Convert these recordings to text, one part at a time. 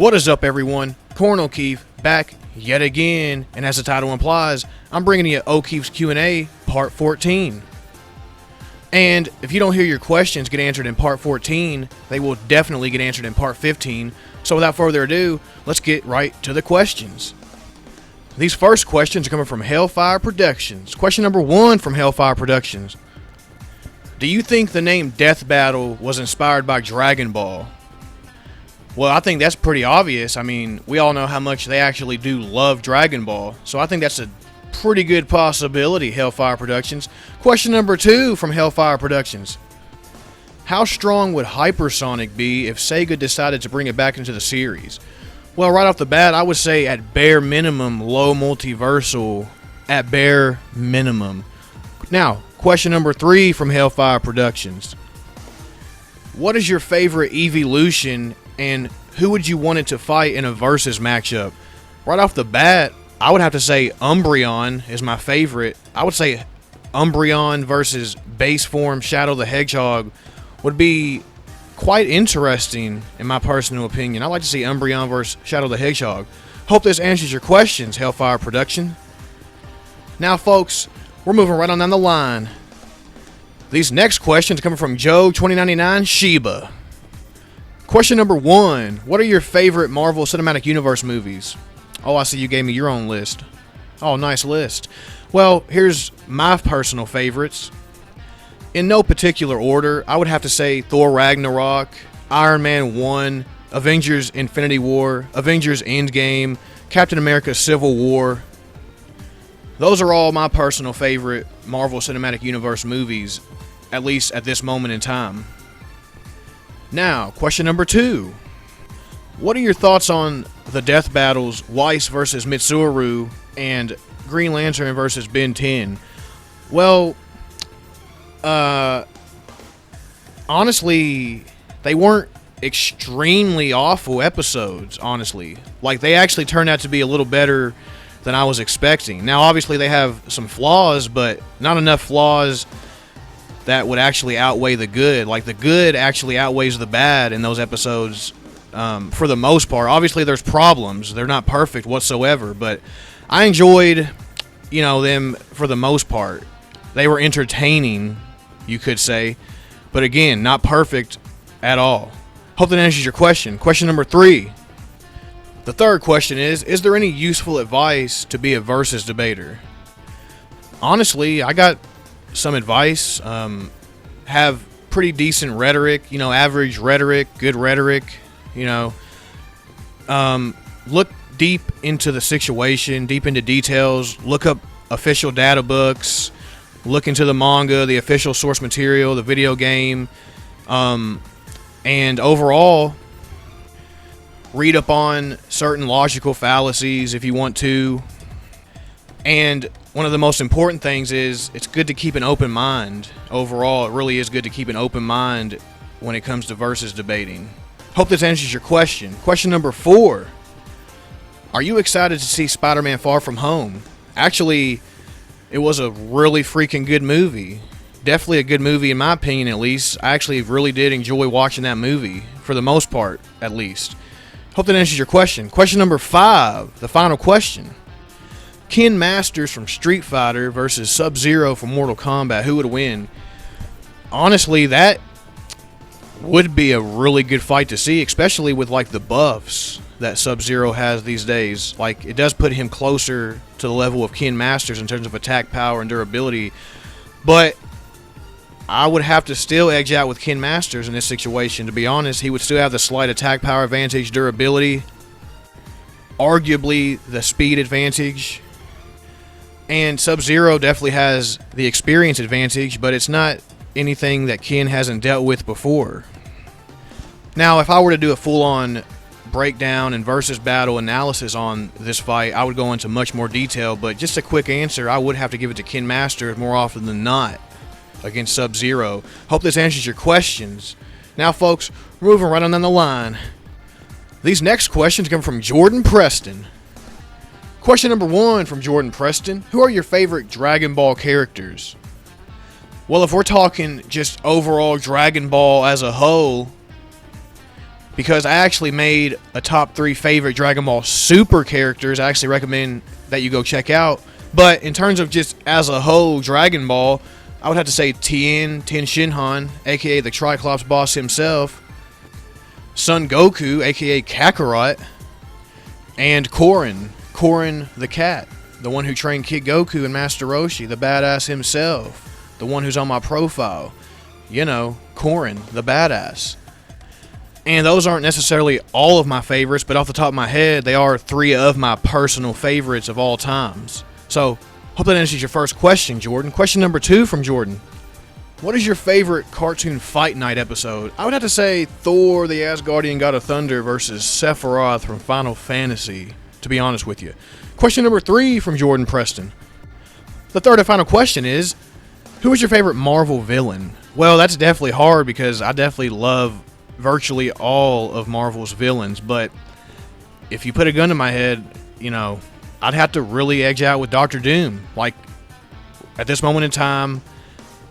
What is up, everyone? Corn O'Keefe back yet again, and as the title implies, I'm bringing you O'Keefe's Q&A Part 14. And if you don't hear your questions get answered in Part 14, they will definitely get answered in Part 15. So without further ado, let's get right to the questions. These first questions are coming from Hellfire Productions. Question number 1 from Hellfire Productions. Do you think the name Death Battle was inspired by Dragon Ball? Well, I think that's pretty obvious. I mean, we all know how much they actually do love Dragon Ball. So I think that's a pretty good possibility, Hellfire Productions. Question number 2 from Hellfire Productions. How strong would Hypersonic be if Sega decided to bring it back into the series? Well, right off the bat, I would say at bare minimum, low multiversal. At bare minimum. Now, question number 3 from Hellfire Productions. What is your favorite evolution and who would you want it to fight in a versus matchup? Right off the bat, I would have to say Umbreon is my favorite. I would say Umbreon versus base form Shadow the Hedgehog would be quite interesting in my personal opinion. I'd like to see Umbreon versus Shadow the Hedgehog. Hope this answers your questions, Hellfire Production. Now, folks, we're moving right on down the line. These next questions are coming from Joe2099 Sheba. Question number 1. What are your favorite Marvel Cinematic Universe movies? Oh, I see you gave me your own list. Oh, nice list. Well, here's my personal favorites. In no particular order, I would have to say Thor Ragnarok, Iron Man 1, Avengers Infinity War, Avengers Endgame, Captain America Civil War. Those are all my personal favorite Marvel Cinematic Universe movies, at least at this moment in time. Now, question number 2. What are your thoughts on the death battles Weiss versus Mitsuru and Green Lantern versus Ben 10? Well, honestly, they weren't extremely awful episodes, honestly. Like, they actually turned out to be a little better than I was expecting. Now, obviously, they have some flaws, but not enough flaws that would actually outweigh the good. Like, the good actually outweighs the bad in those episodes, for the most part. Obviously, there's problems. They're not perfect whatsoever, but I enjoyed, them for the most part. They were entertaining, you could say, but again, not perfect at all. Hope that answers your question. Question number 3. The third question is there any useful advice to be a versus debater? Honestly, I got some advice. Have pretty decent rhetoric, average rhetoric, good rhetoric, look deep into the situation, deep into details, look up official data books, look into the manga, the official source material, the video game, and overall, read up on certain logical fallacies if you want to. And one of the most important things is it's good to keep an open mind. Overall, it really is good to keep an open mind when it comes to versus debating. Hope this answers your question. Question number 4. Are you excited to see Spider-Man Far From Home? Actually, it was a really freaking good movie. Definitely a good movie in my opinion, at least. I actually really did enjoy watching that movie, for the most part, at least. Hope that answers your question. Question number 5, the final question. Ken Masters from Street Fighter versus Sub-Zero from Mortal Kombat. Who would win? Honestly, that would be a really good fight to see, especially with like the buffs that Sub-Zero has these days. Like, it does put him closer to the level of Ken Masters in terms of attack power and durability. But I would have to still edge out with Ken Masters in this situation. To be honest, he would still have the slight attack power advantage, durability, arguably the speed advantage. And Sub-Zero definitely has the experience advantage, but it's not anything that Ken hasn't dealt with before. Now, if I were to do a full-on breakdown and versus battle analysis on this fight, I would go into much more detail, but just a quick answer, I would have to give it to Ken Masters more often than not against Sub-Zero. Hope this answers your questions. Now, folks, we're moving right on down the line. These next questions come from Jordan Preston. Question number 1 from Jordan Preston. Who are your favorite Dragon Ball characters? Well, if we're talking just overall Dragon Ball as a whole, because I actually made a top 3 favorite Dragon Ball Super characters. I actually recommend that you go check out. But in terms of just as a whole Dragon Ball, I would have to say Tien Shinhan, aka the Triclops boss himself, Son Goku, aka Kakarot, and Korin the cat, the one who trained Kid Goku and Master Roshi, the badass himself, the one who's on my profile. You know, Korin the badass. And those aren't necessarily all of my favorites, but off the top of my head, they are 3 of my personal favorites of all times. So, hope that answers your first question, Jordan. Question number 2 from Jordan. What is your favorite cartoon fight night episode? I would have to say Thor, the Asgardian God of Thunder versus Sephiroth from Final Fantasy, to be honest with you. Question number 3 from Jordan Preston. The third and final question is, who is your favorite Marvel villain? Well, that's definitely hard because I definitely love virtually all of Marvel's villains, but if you put a gun to my head, you know, I'd have to really edge out with Doctor Doom. Like, at this moment in time,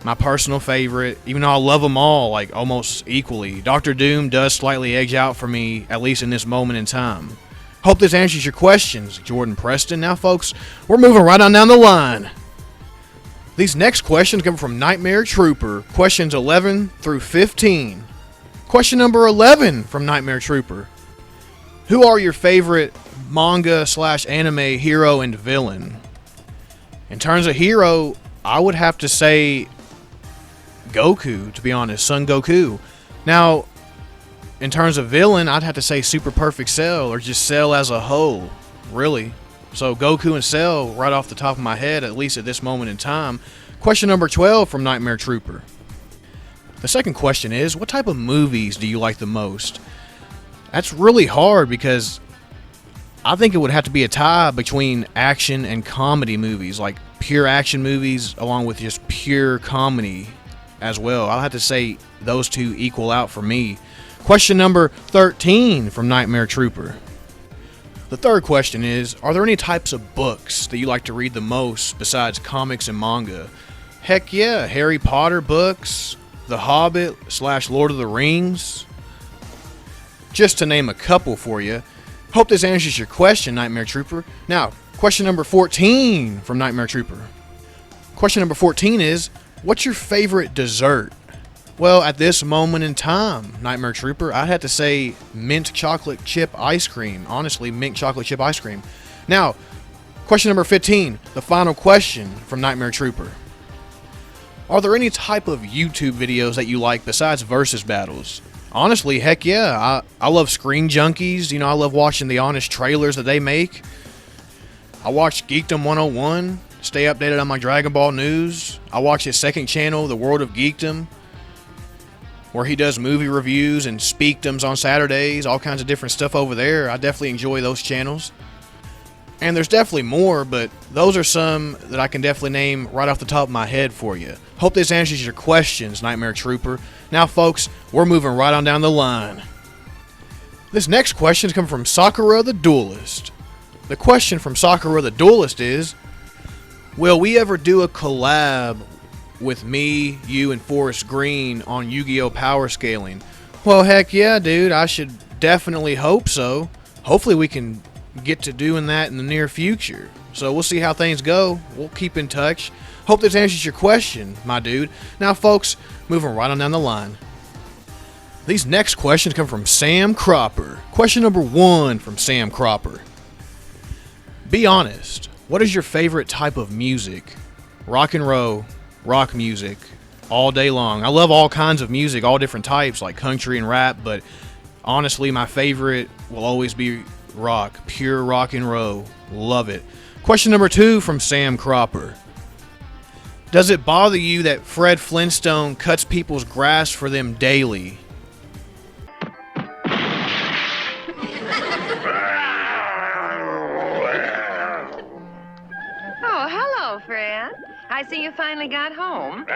my personal favorite, even though I love them all like almost equally, Doctor Doom does slightly edge out for me, at least in this moment in time. Hope this answers your questions, Jordan Preston. Now, folks, we're moving right on down the line. These next questions come from Nightmare Trooper, questions 11 through 15. Question number 11 from Nightmare Trooper. Who are your favorite manga/anime hero and villain? In terms of hero, I would have to say Goku, to be honest, Son Goku. Now, in terms of villain, I'd have to say Super Perfect Cell, or just Cell as a whole, really. So Goku and Cell right off the top of my head, at least at this moment in time. Question number 12 from Nightmare Trooper. The second question is, what type of movies do you like the most? That's really hard because I think it would have to be a tie between action and comedy movies, like pure action movies along with just pure comedy as well. I'll have to say those two equal out for me. Question number 13 from Nightmare Trooper. The third question is, are there any types of books that you like to read the most besides comics and manga? Heck yeah, Harry Potter books, The Hobbit/Lord of the Rings, just to name a couple for you. Hope this answers your question, Nightmare Trooper. Now, question number 14 from Nightmare Trooper. Question number 14 is, what's your favorite dessert? Well, at this moment in time, Nightmare Trooper, I'd have to say mint chocolate chip ice cream. Honestly, mint chocolate chip ice cream. Now, question number 15, the final question from Nightmare Trooper. Are there any type of YouTube videos that you like besides versus battles? Honestly, heck yeah. I love Screen Junkies. You know, I love watching the honest trailers that they make. I watch Geekdom 101, stay updated on my Dragon Ball news. I watch his second channel, The World of Geekdom, where he does movie reviews and speakdoms on Saturdays, all kinds of different stuff over there. I definitely enjoy those channels. And there's definitely more, but those are some that I can definitely name right off the top of my head for you. Hope this answers your questions, Nightmare Trooper. Now, folks, we're moving right on down the line. This next question comes from Sakura the Duelist. The question from Sakura the Duelist is, will we ever do a collab with me, you, and Forrest Green on Yu-Gi-Oh! Power Scaling? Well, heck yeah, dude. I should definitely hope so. Hopefully we can get to doing that in the near future. So we'll see how things go. We'll keep in touch. Hope this answers your question, my dude. Now, folks, moving right on down the line. These next questions come from Sam Cropper. Question number 1 from Sam Cropper. Be honest. What is your favorite type of music? Rock and roll, rock music, all day long. I love all kinds of music, all different types, like country and rap, but honestly, my favorite will always be rock, pure rock and roll. Love it. Question number 2 from Sam Cropper. Does it bother you that Fred Flintstone cuts people's grass for them daily? Oh, hello, Fred. I see you finally got home.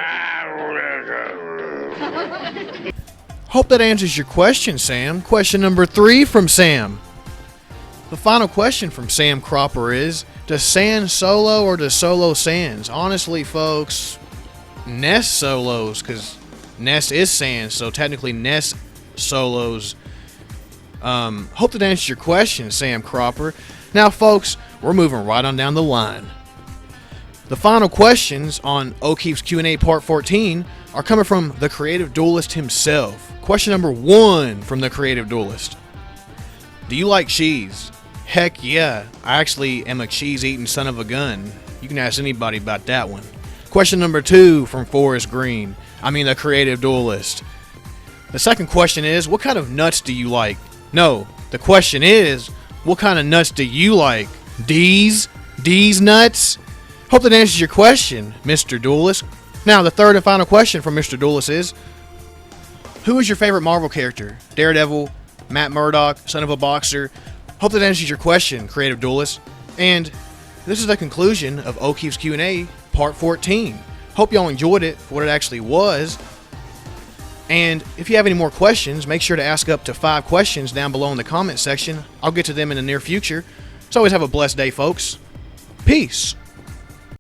Hope that answers your question, Sam. Question number 3 from Sam. The final question from Sam Cropper is, does Sans solo or does Solo Sans? Honestly, folks, Ness solos, because Ness is Sans, so technically Ness solos Hope that answers your question, Sam Cropper. Now, folks, we're moving right on down the line. The final questions on O'Keefe's Q&A Part 14 are coming from the Creative Duelist himself. Question number 1 from the Creative Duelist. Do you like cheese? Heck yeah, I actually am a cheese-eating son of a gun. You can ask anybody about that one. Question number 2 from Forrest Green. The Creative Duelist. The second question is, what kind of nuts do you like? No, the question is, what kind of nuts do you like? D's nuts? Hope that answers your question, Mr. Duelist. Now, the third and final question from Mr. Duelist is, who is your favorite Marvel character? Daredevil, Matt Murdock, son of a boxer? Hope that answers your question, Creative Duelist. And this is the conclusion of O'Keefe's Q&A Part 14. Hope y'all enjoyed it for what it actually was. And if you have any more questions, make sure to ask up to 5 questions down below in the comment section. I'll get to them in the near future. So always have a blessed day, folks. Peace.